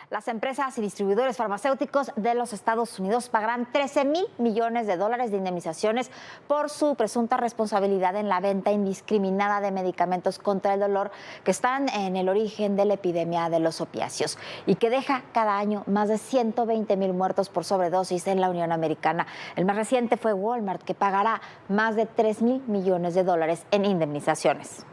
Las empresas y distribuidores farmacéuticos de los Estados Unidos pagarán $13,000 millones de indemnizaciones por su presunta responsabilidad en la venta indiscriminada de medicamentos contra el dolor que están en el origen de la epidemia de los opiáceos y que deja cada año más de 120,000 muertos por sobredosis en la Unión Americana. El más reciente fue Walmart, que pagará más de $3,000 millones en indemnizaciones.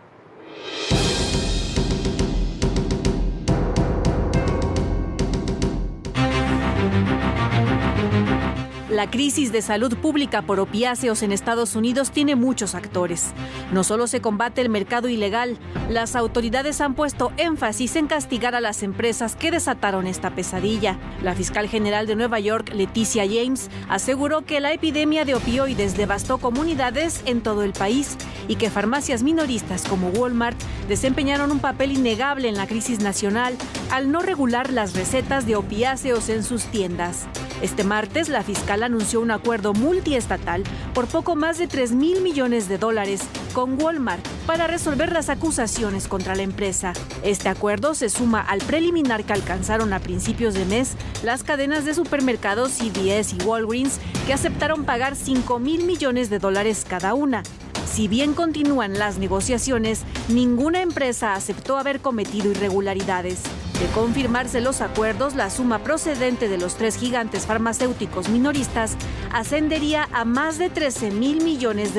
La crisis de salud pública por opiáceos en Estados Unidos tiene muchos actores. No solo se combate el mercado ilegal, las autoridades han puesto énfasis en castigar a las empresas que desataron esta pesadilla. La fiscal general de Nueva York, Leticia James, aseguró que la epidemia de opioides devastó comunidades en todo el país y que farmacias minoristas como Walmart desempeñaron un papel innegable en la crisis nacional al no regular las recetas de opiáceos en sus tiendas. Este martes, la fiscal anunció un acuerdo multiestatal por poco más de $3,000 millones con Walmart para resolver las acusaciones contra la empresa. Este acuerdo se suma al preliminar que alcanzaron a principios de mes las cadenas de supermercados CVS y Walgreens, que aceptaron pagar $5,000 millones cada una. Si bien continúan las negociaciones, ninguna empresa aceptó haber cometido irregularidades. De confirmarse los acuerdos, la suma procedente de los tres gigantes farmacéuticos minoristas ascendería a más de $13,000 millones,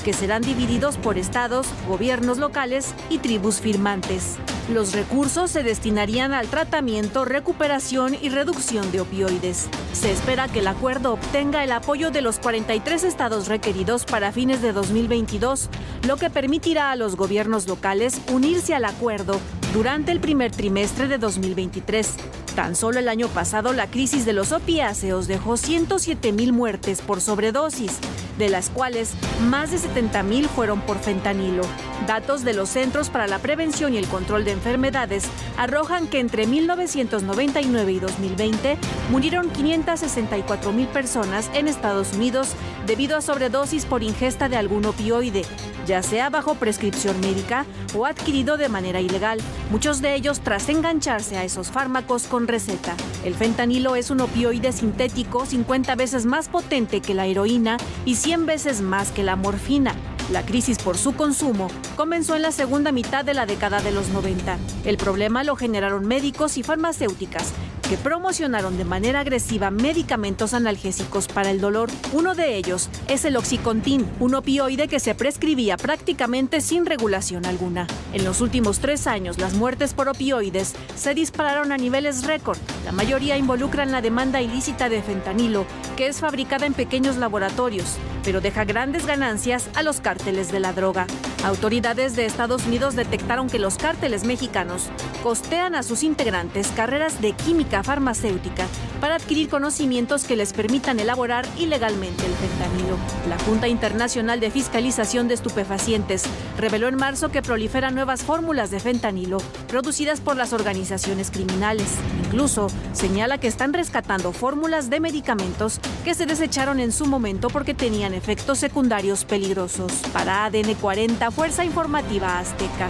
que serán divididos por estados, gobiernos locales y tribus firmantes. Los recursos se destinarían al tratamiento, recuperación y reducción de opioides. Se espera que el acuerdo obtenga el apoyo de los 43 estados requeridos para fines de 2022, lo que permitirá a los gobiernos locales unirse al acuerdo durante el primer trimestre de 2023. Tan solo el año pasado, la crisis de los opiáceos dejó 107,000 muertes por sobredosis, de las cuales más de 70,000 fueron por fentanilo. Datos de los Centros para la Prevención y el Control de Enfermedades arrojan que entre 1999 y 2020 murieron 564,000 personas en Estados Unidos debido a sobredosis por ingesta de algún opioide, ya sea bajo prescripción médica o adquirido de manera ilegal, muchos de ellos tras engancharse a esos fármacos con receta. El fentanilo es un opioide sintético 50 veces más potente que la heroína y 100 veces más que la morfina. La crisis por su consumo comenzó en la segunda mitad de la década de los 90. El problema lo generaron médicos y farmacéuticas que promocionaron de manera agresiva medicamentos analgésicos para el dolor. Uno de ellos es el Oxycontin, un opioide que se prescribía prácticamente sin regulación alguna. En los últimos 3 años, las muertes por opioides se dispararon a niveles récord. La mayoría involucran la demanda ilícita de fentanilo, que es fabricada en pequeños laboratorios, pero deja grandes ganancias a los cárteles de la droga. Autoridades de Estados Unidos detectaron que los cárteles mexicanos costean a sus integrantes carreras de química farmacéutica para adquirir conocimientos que les permitan elaborar ilegalmente el fentanilo. La Junta Internacional de Fiscalización de Estupefacientes reveló en marzo que proliferan nuevas fórmulas de fentanilo producidas por las organizaciones criminales. Incluso señala que están rescatando fórmulas de medicamentos que se desecharon en su momento porque tenían efectos secundarios peligrosos. Para ADN 40, Fuerza Informativa Azteca.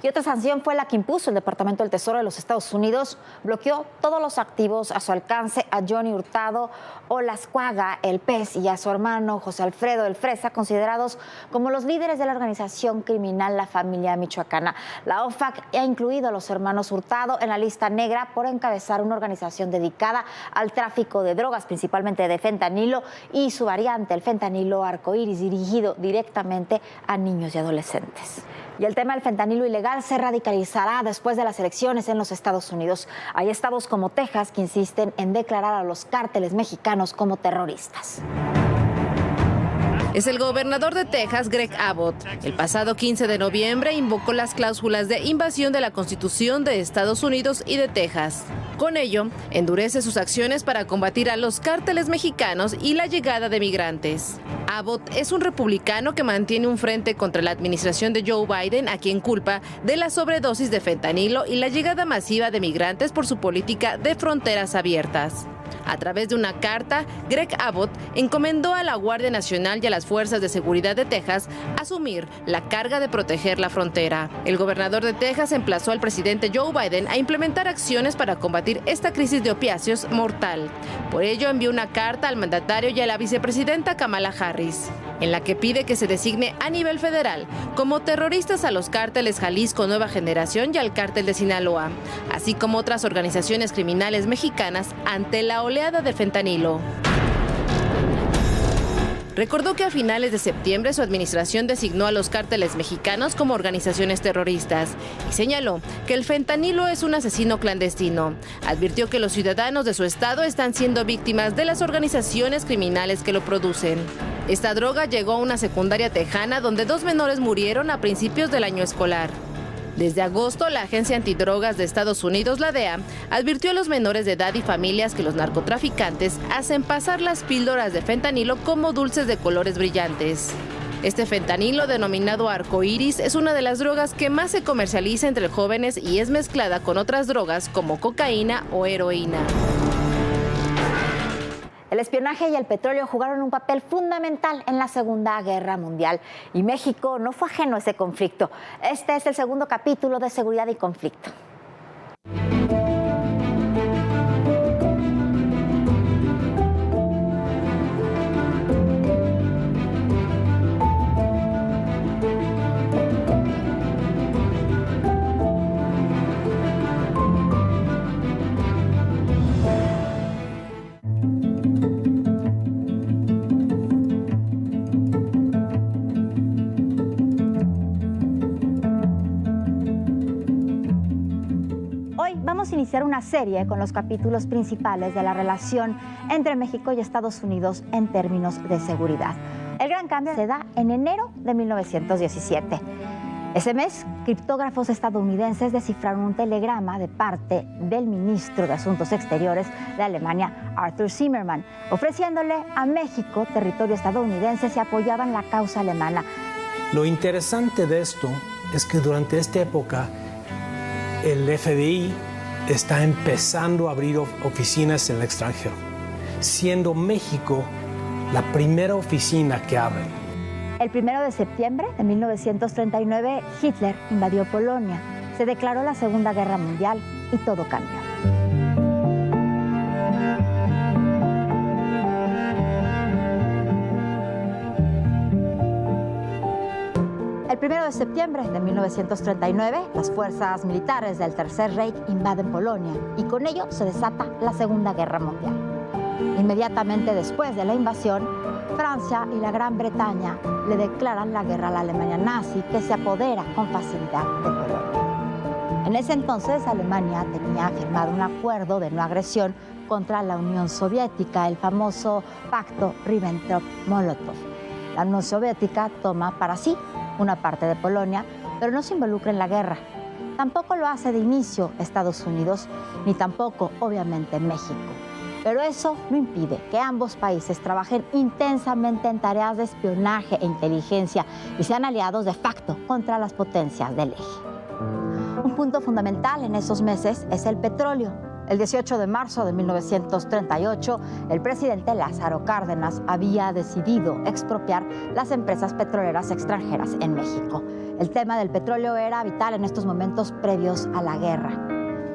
Y otra sanción fue la que impuso el Departamento del Tesoro de los Estados Unidos. Bloqueó todos los activos a su alcance a Johnny Hurtado Olascuaga, el Pez, y a su hermano José Alfredo el Fresa, considerados como los líderes de la organización criminal La Familia Michoacana. La OFAC ha incluido a los hermanos Hurtado en la lista negra por encabezar una organización dedicada al tráfico de drogas, principalmente de fentanilo y su variante, el fentanilo arcoíris, dirigido directamente a niños y adolescentes. Y el tema del fentanilo ilegal se radicalizará después de las elecciones en los Estados Unidos. Hay estados como Texas que insisten en declarar a los cárteles mexicanos como terroristas. Es el gobernador de Texas, Greg Abbott. El pasado 15 de noviembre invocó las cláusulas de invasión de la Constitución de Estados Unidos y de Texas. Con ello, endurece sus acciones para combatir a los cárteles mexicanos y la llegada de migrantes. Abbott es un republicano que mantiene un frente contra la administración de Joe Biden, a quien culpa de la sobredosis de fentanilo y la llegada masiva de migrantes por su política de fronteras abiertas. A través de una carta, Greg Abbott encomendó a la Guardia Nacional y a las Fuerzas de Seguridad de Texas asumir la carga de proteger la frontera. El gobernador de Texas emplazó al presidente Joe Biden a implementar acciones para combatir esta crisis de opiáceos mortal. Por ello, envió una carta al mandatario y a la vicepresidenta Kamala Harris, en la que pide que se designe a nivel federal como terroristas a los cárteles Jalisco Nueva Generación y al cártel de Sinaloa, así como otras organizaciones criminales mexicanas ante la oleada de fentanilo. Recordó que a finales de septiembre su administración designó a los cárteles mexicanos como organizaciones terroristas y señaló que el fentanilo es un asesino clandestino. Advirtió que los ciudadanos de su estado están siendo víctimas de las organizaciones criminales que lo producen. Esta droga llegó a una secundaria tejana donde 2 menores murieron a principios del año escolar. Desde agosto, la Agencia Antidrogas de Estados Unidos, la DEA, advirtió a los menores de edad y familias que los narcotraficantes hacen pasar las píldoras de fentanilo como dulces de colores brillantes. Este fentanilo, denominado arcoíris, es una de las drogas que más se comercializa entre jóvenes y es mezclada con otras drogas como cocaína o heroína. El espionaje y el petróleo jugaron un papel fundamental en la Segunda Guerra Mundial y México no fue ajeno a ese conflicto. Este es el segundo capítulo de Seguridad y Conflicto. Vamos a iniciar una serie con los capítulos principales de la relación entre México y Estados Unidos en términos de seguridad. El gran cambio se da en enero de 1917. Ese mes, criptógrafos estadounidenses descifraron un telegrama de parte del ministro de Asuntos Exteriores de Alemania, Arthur Zimmermann, ofreciéndole a México territorio estadounidense si apoyaban la causa alemana. Lo interesante de esto es que durante esta época el FBI está empezando a abrir oficinas en el extranjero, siendo México la primera oficina que abre. El 1 de septiembre de 1939, Hitler invadió Polonia, se declaró la Segunda Guerra Mundial y todo cambió. El 1 de septiembre de 1939, las fuerzas militares del Tercer Reich invaden Polonia y con ello se desata la Segunda Guerra Mundial. Inmediatamente después de la invasión, Francia y la Gran Bretaña le declaran la guerra a la Alemania nazi, que se apodera con facilidad de Polonia. En ese entonces, Alemania tenía firmado un acuerdo de no agresión contra la Unión Soviética, el famoso pacto Ribbentrop-Molotov. La Unión Soviética toma para sí una parte de Polonia, pero no se involucra en la guerra. Tampoco lo hace de inicio Estados Unidos, ni tampoco, obviamente, México. Pero eso no impide que ambos países trabajen intensamente en tareas de espionaje e inteligencia y sean aliados de facto contra las potencias del eje. Un punto fundamental en esos meses es el petróleo. El 18 de marzo de 1938, el presidente Lázaro Cárdenas había decidido expropiar las empresas petroleras extranjeras en México. El tema del petróleo era vital en estos momentos previos a la guerra.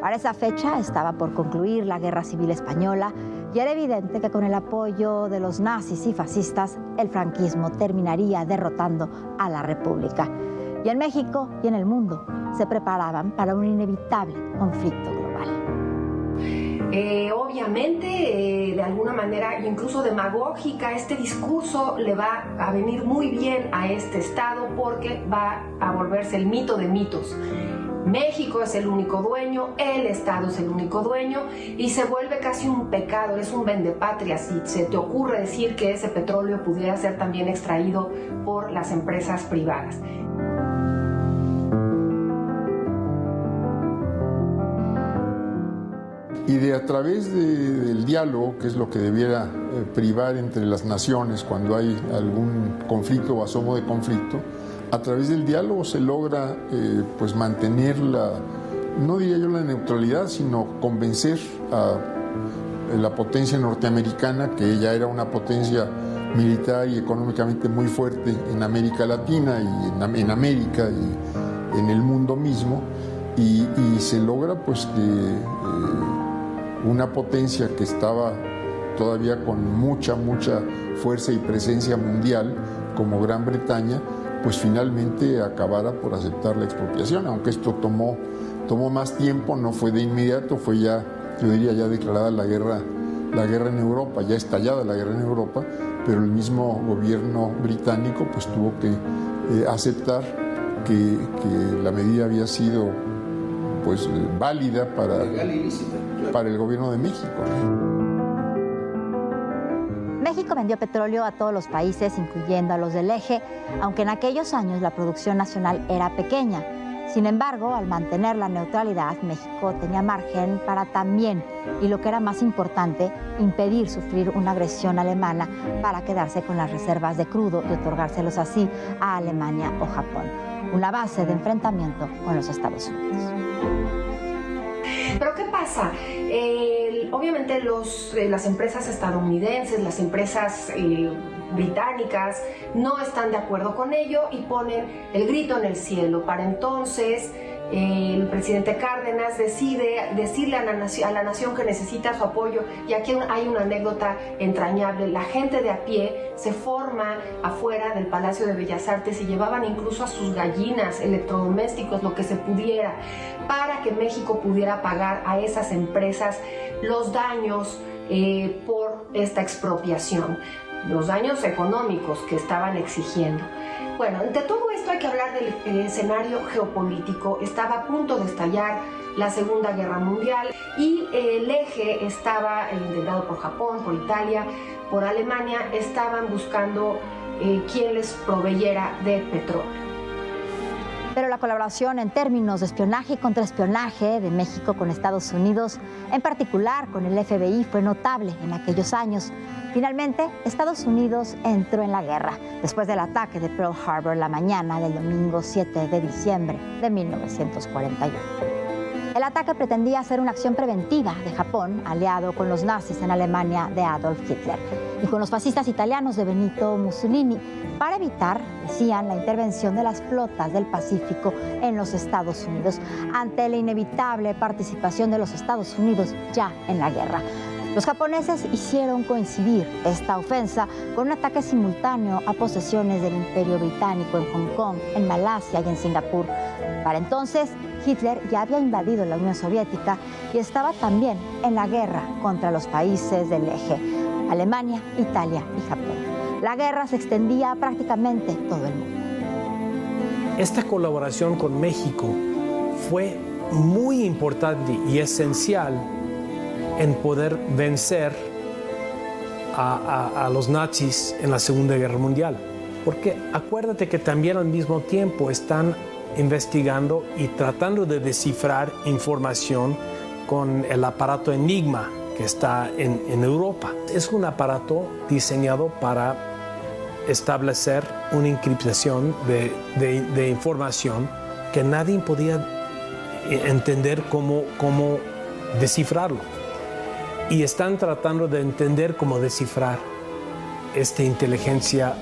Para esa fecha estaba por concluir la Guerra Civil Española y era evidente que con el apoyo de los nazis y fascistas, el franquismo terminaría derrotando a la República. Y en México y en el mundo se preparaban para un inevitable conflicto global. Obviamente, de alguna manera, incluso demagógica, este discurso le va a venir muy bien a este Estado porque va a volverse el mito de mitos. México es el único dueño, el Estado es el único dueño y se vuelve casi un pecado, es un vendepatria si se te ocurre decir que ese petróleo pudiera ser también extraído por las empresas privadas. Y a través del diálogo, que es lo que debiera privar entre las naciones cuando hay algún conflicto o asomo de conflicto, a través del diálogo se logra pues mantener no diría yo la neutralidad, sino convencer a la potencia norteamericana, que ya era una potencia militar y económicamente muy fuerte en América Latina y en América y en el mundo mismo, y se logra pues que una potencia que estaba todavía con mucha fuerza y presencia mundial como Gran Bretaña, pues finalmente acabara por aceptar la expropiación, aunque esto tomó más tiempo, no fue de inmediato, fue ya, yo diría, ya declarada la guerra en Europa, ya estallada la guerra en Europa, pero el mismo gobierno británico pues tuvo que aceptar que la medida había sido pues válida para el gobierno de México, ¿no? México vendió petróleo a todos los países, incluyendo a los del eje, aunque en aquellos años la producción nacional era pequeña. Sin embargo, al mantener la neutralidad, México tenía margen para también, y lo que era más importante, impedir sufrir una agresión alemana para quedarse con las reservas de crudo y otorgárselos así a Alemania o Japón. Una base de enfrentamiento con los Estados Unidos. Pero ¿qué pasa? Obviamente las empresas estadounidenses, las empresas británicas no están de acuerdo con ello y ponen el grito en el cielo. Para entonces el presidente Cárdenas decide decirle a la nación que necesita su apoyo, y aquí hay una anécdota entrañable. La gente de a pie se forma afuera del Palacio de Bellas Artes y llevaban incluso a sus gallinas, electrodomésticos, lo que se pudiera, para que México pudiera pagar a esas empresas los daños por esta expropiación, los daños económicos que estaban exigiendo. Bueno, de todo esto hay que hablar del escenario geopolítico. Estaba a punto de estallar la Segunda Guerra Mundial y el eje estaba integrado por Japón, por Italia, por Alemania. Estaban buscando quién les proveyera de petróleo. Pero la colaboración en términos de espionaje y contraespionaje de México con Estados Unidos, en particular con el FBI, fue notable en aquellos años. Finalmente, Estados Unidos entró en la guerra después del ataque de Pearl Harbor la mañana del domingo 7 de diciembre de 1941. El ataque pretendía ser una acción preventiva de Japón, aliado con los nazis en Alemania de Adolf Hitler, y con los fascistas italianos de Benito Mussolini, para evitar, decían, la intervención de las flotas del Pacífico en los Estados Unidos, ante la inevitable participación de los Estados Unidos ya en la guerra. Los japoneses hicieron coincidir esta ofensa con un ataque simultáneo a posesiones del Imperio Británico en Hong Kong, en Malasia y en Singapur. Para entonces, Hitler ya había invadido la Unión Soviética y estaba también en la guerra contra los países del eje, Alemania, Italia y Japón. La guerra se extendía a prácticamente todo el mundo. Esta colaboración con México fue muy importante y esencial en poder vencer a los nazis en la Segunda Guerra Mundial. Porque acuérdate que también al mismo tiempo están investigando y tratando de descifrar información con el aparato Enigma que está en Europa. Es un aparato diseñado para establecer una encriptación de información que nadie podía entender cómo descifrarlo. Y están tratando de entender cómo descifrar esta inteligencia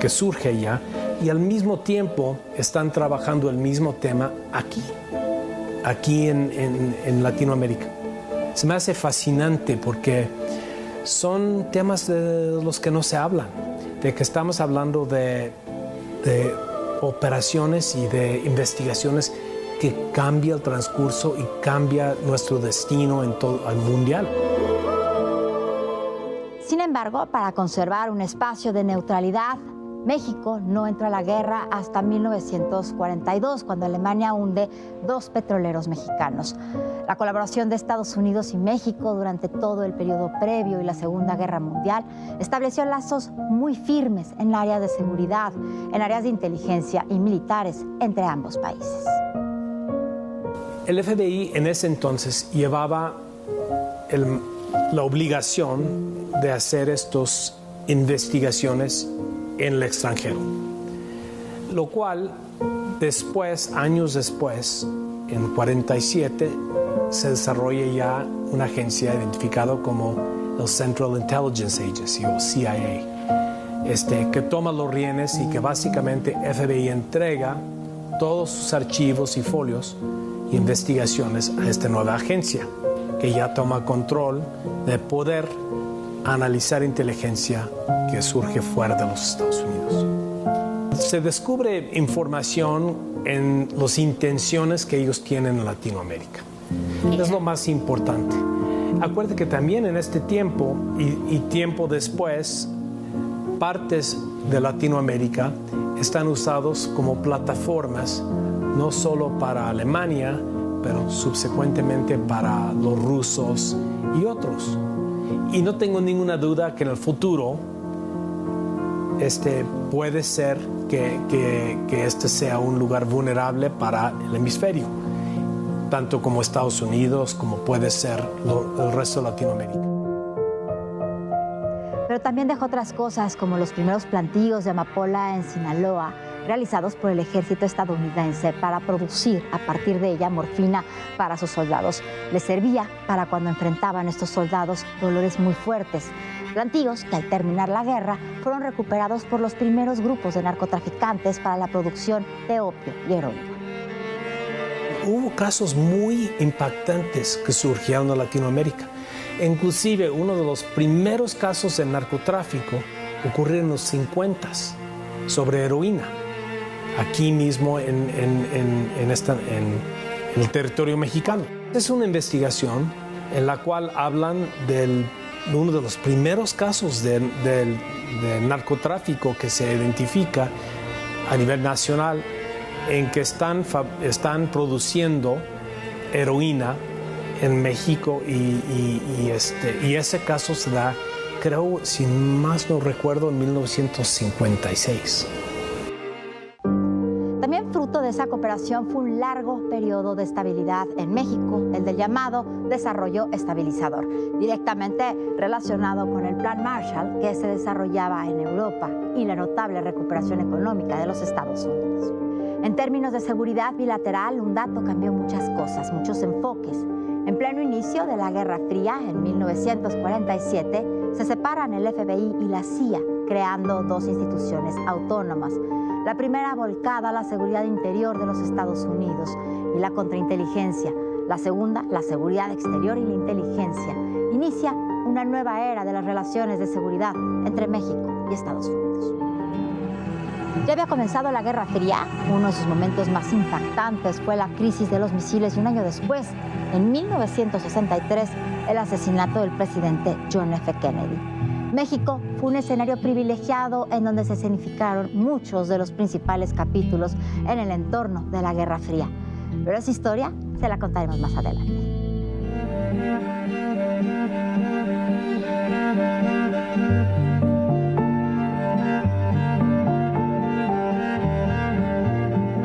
que surge allá, y al mismo tiempo están trabajando el mismo tema aquí en Latinoamérica. Se me hace fascinante porque son temas de los que no se hablan, de que estamos hablando de operaciones y de investigaciones que cambia el transcurso y cambia nuestro destino en todo el mundial. Sin embargo, para conservar un espacio de neutralidad, México no entró a la guerra hasta 1942, cuando Alemania hunde 2 petroleros mexicanos. La colaboración de Estados Unidos y México durante todo el periodo previo y la Segunda Guerra Mundial estableció lazos muy firmes en áreas de seguridad, en áreas de inteligencia y militares entre ambos países. El FBI en ese entonces llevaba la obligación de hacer estas investigaciones en el extranjero, lo cual después, años después, en 47 se desarrolla ya una agencia identificada como el Central Intelligence Agency o CIA, que toma los rienes y que básicamente FBI entrega todos sus archivos y folios e investigaciones a esta nueva agencia, que ya toma control de poder analizar inteligencia que surge fuera de los Estados Unidos. Se descubre información en las intenciones que ellos tienen en Latinoamérica. Es lo más importante. Acuérdate que también en este tiempo y tiempo después, partes de Latinoamérica están usados como plataformas, no solo para Alemania, pero subsecuentemente para los rusos y otros. Y no tengo ninguna duda que en el futuro puede ser que este sea un lugar vulnerable para el hemisferio, tanto como Estados Unidos, como puede ser el resto de Latinoamérica. Pero también dejó otras cosas, como los primeros plantíos de amapola en Sinaloa, realizados por el ejército estadounidense para producir a partir de ella morfina para sus soldados. Les servía para cuando enfrentaban estos soldados dolores muy fuertes. Plantíos que al terminar la guerra fueron recuperados por los primeros grupos de narcotraficantes para la producción de opio y heroína. Hubo casos muy impactantes que surgieron en Latinoamérica. Inclusive uno de los primeros casos de narcotráfico ocurrió en los 50s sobre heroína, aquí mismo en el territorio mexicano. Es una investigación en la cual hablan de uno de los primeros casos de narcotráfico que se identifica a nivel nacional, en que están produciendo heroína en México y ese caso se da, creo, si más no recuerdo, en 1956. También fruto de esa cooperación fue un largo periodo de estabilidad en México, el del llamado desarrollo estabilizador, directamente relacionado con el Plan Marshall que se desarrollaba en Europa y la notable recuperación económica de los Estados Unidos. En términos de seguridad bilateral, un dato cambió muchas cosas, muchos enfoques. En pleno inicio de la Guerra Fría, en 1947, se separan el FBI y la CIA, creando dos instituciones autónomas. La primera volcada a la seguridad interior de los Estados Unidos y la contrainteligencia. La segunda, la seguridad exterior y la inteligencia. Inicia una nueva era de las relaciones de seguridad entre México y Estados Unidos. Ya había comenzado la Guerra Fría. Uno de sus momentos más impactantes fue la crisis de los misiles y un año después, en 1963, el asesinato del presidente John F. Kennedy. México fue un escenario privilegiado en donde se escenificaron muchos de los principales capítulos en el entorno de la Guerra Fría. Pero esa historia se la contaremos más adelante.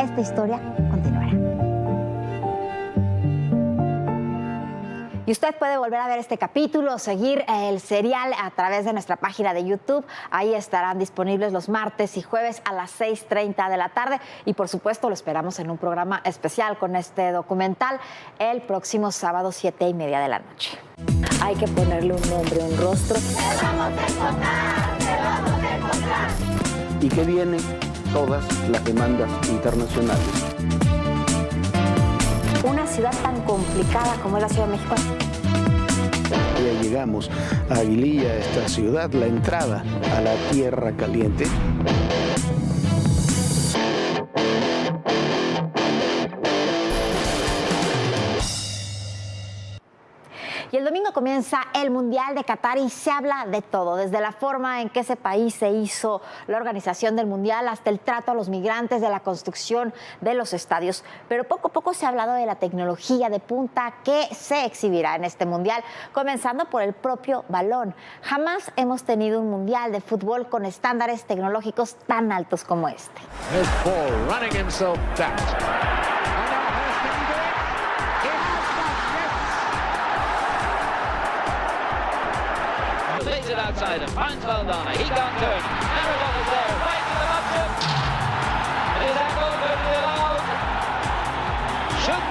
Esta historia continuará. Y usted puede volver a ver este capítulo, seguir el serial a través de nuestra página de YouTube. Ahí estarán disponibles los martes y jueves a las 6:30 de la tarde. Y por supuesto lo esperamos en un programa especial con este documental el próximo sábado 7:30 de la noche. Hay que ponerle un nombre, un rostro. ¡Te vamos a encontrar! ¡Te vamos a encontrar! ¿Y qué vienen todas las demandas internacionales? Una ciudad tan complicada como es la Ciudad de México. Ya llegamos a Aguililla, esta ciudad, la entrada a la Tierra Caliente. Y el domingo comienza el Mundial de Qatar y se habla de todo, desde la forma en que ese país se hizo la organización del Mundial hasta el trato a los migrantes, de la construcción de los estadios. Pero poco a poco se ha hablado de la tecnología de punta que se exhibirá en este Mundial, comenzando por el propio balón. Jamás hemos tenido un Mundial de fútbol con estándares tecnológicos tan altos como este. Outside and finds Valdana. He can't turn. Aragon is there. Right to the bottom. It is angled, but it is allowed. Should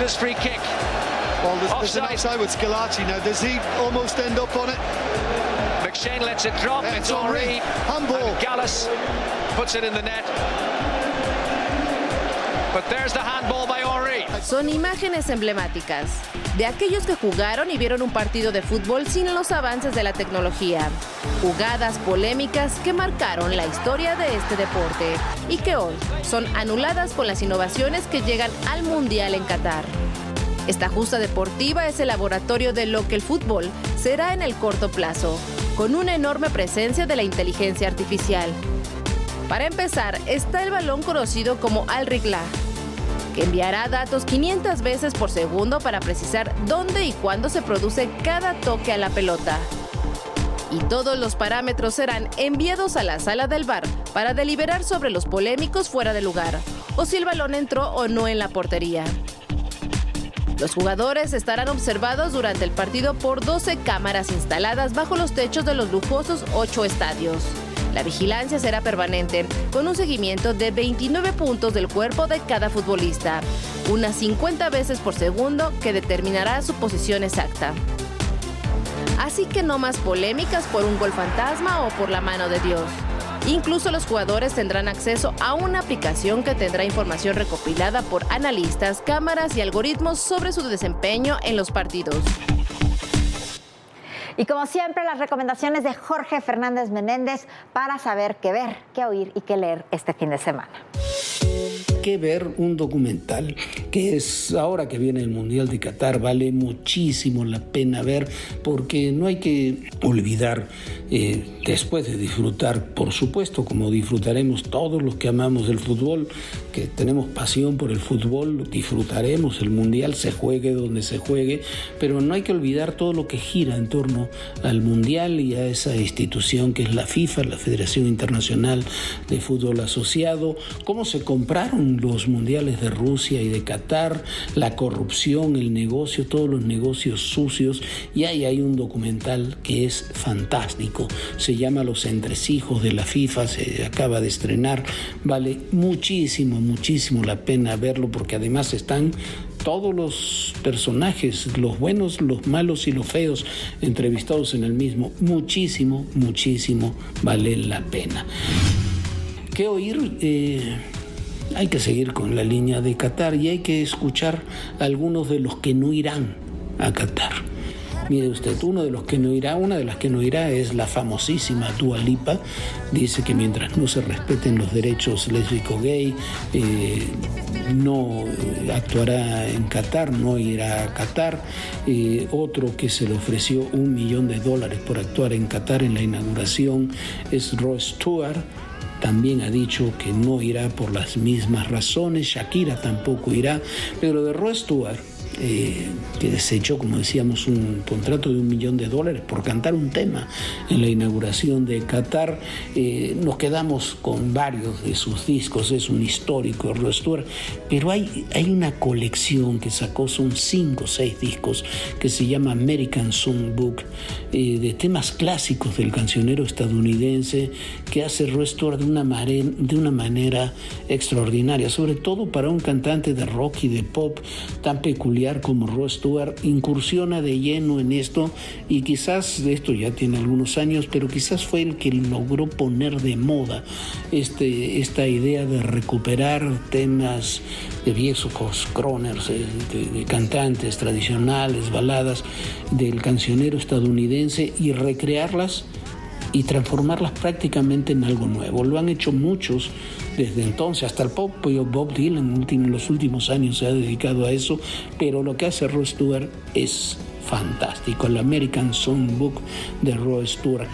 Juventus free kick. Well, there's an offside with Schillaci now. Does he almost end up on it? McShane lets it drop. It's Henry. Handball. Gallus puts it in the net. But there's the handball by Henry. Son imágenes emblemáticas de aquellos que jugaron y vieron un partido de fútbol sin los avances de la tecnología. Jugadas polémicas que marcaron la historia de este deporte y que hoy son anuladas con las innovaciones que llegan al Mundial en Qatar. Esta justa deportiva es el laboratorio de lo que el fútbol será en el corto plazo, con una enorme presencia de la inteligencia artificial. Para empezar, está el balón conocido como Al-Rigla, que enviará datos 500 veces por segundo para precisar dónde y cuándo se produce cada toque a la pelota. Y todos los parámetros serán enviados a la sala del VAR para deliberar sobre los polémicos fuera de lugar, o si el balón entró o no en la portería. Los jugadores estarán observados durante el partido por 12 cámaras instaladas bajo los techos de los lujosos 8 estadios. La vigilancia será permanente, con un seguimiento de 29 puntos del cuerpo de cada futbolista, unas 50 veces por segundo que determinará su posición exacta. Así que no más polémicas por un gol fantasma o por la mano de Dios. Incluso los jugadores tendrán acceso a una aplicación que tendrá información recopilada por analistas, cámaras y algoritmos sobre su desempeño en los partidos. Y como siempre, las recomendaciones de Jorge Fernández Menéndez para saber qué ver, qué oír y qué leer este fin de semana. Que ver un documental que es, ahora que viene el Mundial de Qatar, vale muchísimo la pena ver, porque no hay que olvidar, después de disfrutar, por supuesto, como disfrutaremos todos los que amamos el fútbol, que tenemos pasión por el fútbol, disfrutaremos el Mundial, se juegue donde se juegue, pero no hay que olvidar todo lo que gira en torno al Mundial y a esa institución que es la FIFA, la Federación Internacional de Fútbol Asociado, cómo se compraron los mundiales de Rusia y de Qatar, la corrupción, el negocio, todos los negocios sucios, y ahí hay un documental que es fantástico, se llama Los entresijos de la FIFA, se acaba de estrenar, vale muchísimo la pena verlo, porque además están todos los personajes, los buenos, los malos y los feos, entrevistados en el mismo. Muchísimo vale la pena. ¿Qué oír? Hay que seguir con la línea de Qatar y hay que escuchar a algunos de los que no irán a Qatar. Mire usted, una de las que no irá es la famosísima Dua Lipa. Dice que mientras no se respeten los derechos lésbico gay, no actuará en Qatar, no irá a Qatar. Otro que se le ofreció $1 millón por actuar en Qatar en la inauguración es Rod Stewart. También ha dicho que no irá por las mismas razones. Shakira tampoco irá, pero de Rod Stewart, que desechó, como decíamos, un contrato de $1 millón por cantar un tema en la inauguración de Qatar. Nos quedamos con varios de sus discos, es un histórico Rod Stewart, pero hay una colección que sacó, son 5 o 6 discos, que se llama American Songbook, de temas clásicos del cancionero estadounidense, que hace Rod Stewart de una manera extraordinaria, sobre todo para un cantante de rock y de pop tan peculiar como Rod Stewart. Incursiona de lleno en esto, y quizás esto ya tiene algunos años, pero quizás fue el que logró poner de moda esta idea de recuperar temas de viejos croners, de cantantes tradicionales, baladas del cancionero estadounidense, y recrearlas y transformarlas prácticamente en algo nuevo. Lo han hecho muchos desde entonces, hasta el pop. Bob Dylan en los últimos años se ha dedicado a eso, pero lo que hace Rod Stewart es fantástico. El American Songbook de Rod Stewart.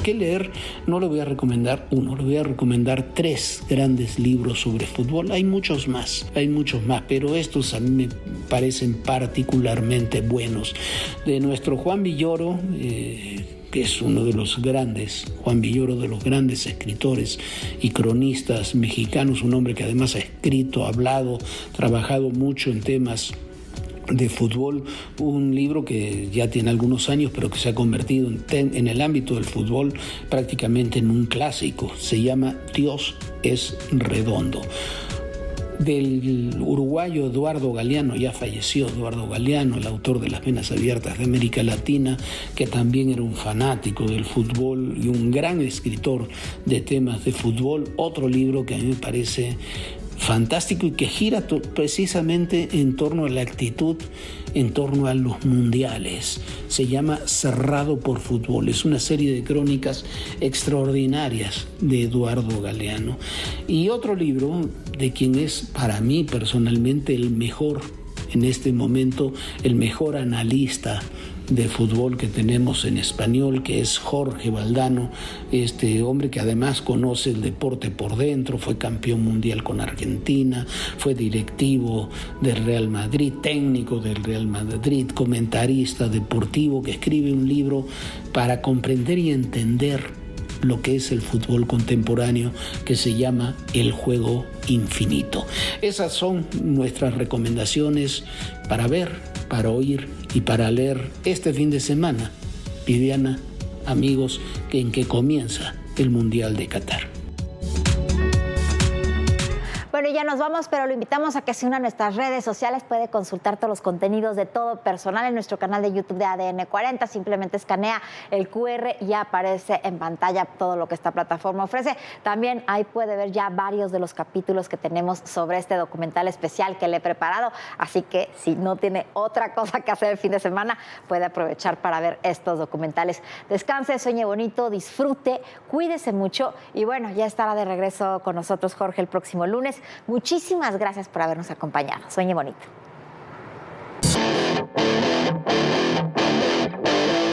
¿Qué leer? No le voy a recomendar uno, le voy a recomendar 3 grandes libros sobre fútbol. Hay muchos más, pero estos a mí me parecen particularmente buenos. De nuestro Juan Villoro, que es uno de los grandes, Juan Villoro, de los grandes escritores y cronistas mexicanos, un hombre que además ha escrito, hablado, trabajado mucho en temas de fútbol, un libro que ya tiene algunos años, pero que se ha convertido en el ámbito del fútbol prácticamente en un clásico. Se llama Dios es redondo. del uruguayo Eduardo Galeano, ya falleció Eduardo Galeano, el autor de Las Venas Abiertas de América Latina, que también era un fanático del fútbol y un gran escritor de temas de fútbol. Otro libro que a mí me parece fantástico y que gira precisamente en torno a la actitud, en torno a los mundiales. Se llama Cerrado por Fútbol. Es una serie de crónicas extraordinarias de Eduardo Galeano. Y otro libro de quien es para mí personalmente el mejor en este momento, el mejor analista de fútbol que tenemos en español, que es Jorge Valdano, este hombre que además conoce el deporte por dentro, fue campeón mundial con Argentina, fue directivo del Real Madrid, técnico del Real Madrid, comentarista deportivo, que escribe un libro para comprender y entender lo que es el fútbol contemporáneo, que se llama El Juego Infinito. Esas son nuestras recomendaciones para ver, para oír y para leer este fin de semana. Viviana, amigos, en que comienza el Mundial de Qatar. Bueno, ya nos vamos, pero lo invitamos a que se una a nuestras redes sociales. Puede consultar todos los contenidos de Todo Personal en nuestro canal de YouTube de ADN 40. Simplemente escanea el QR y ya aparece en pantalla todo lo que esta plataforma ofrece. También ahí puede ver ya varios de los capítulos que tenemos sobre este documental especial que le he preparado. Así que si no tiene otra cosa que hacer el fin de semana, puede aprovechar para ver estos documentales. Descanse, sueñe bonito, disfrute, cuídese mucho y bueno, ya estará de regreso con nosotros Jorge el próximo lunes. Muchísimas gracias por habernos acompañado. Sueñe bonito.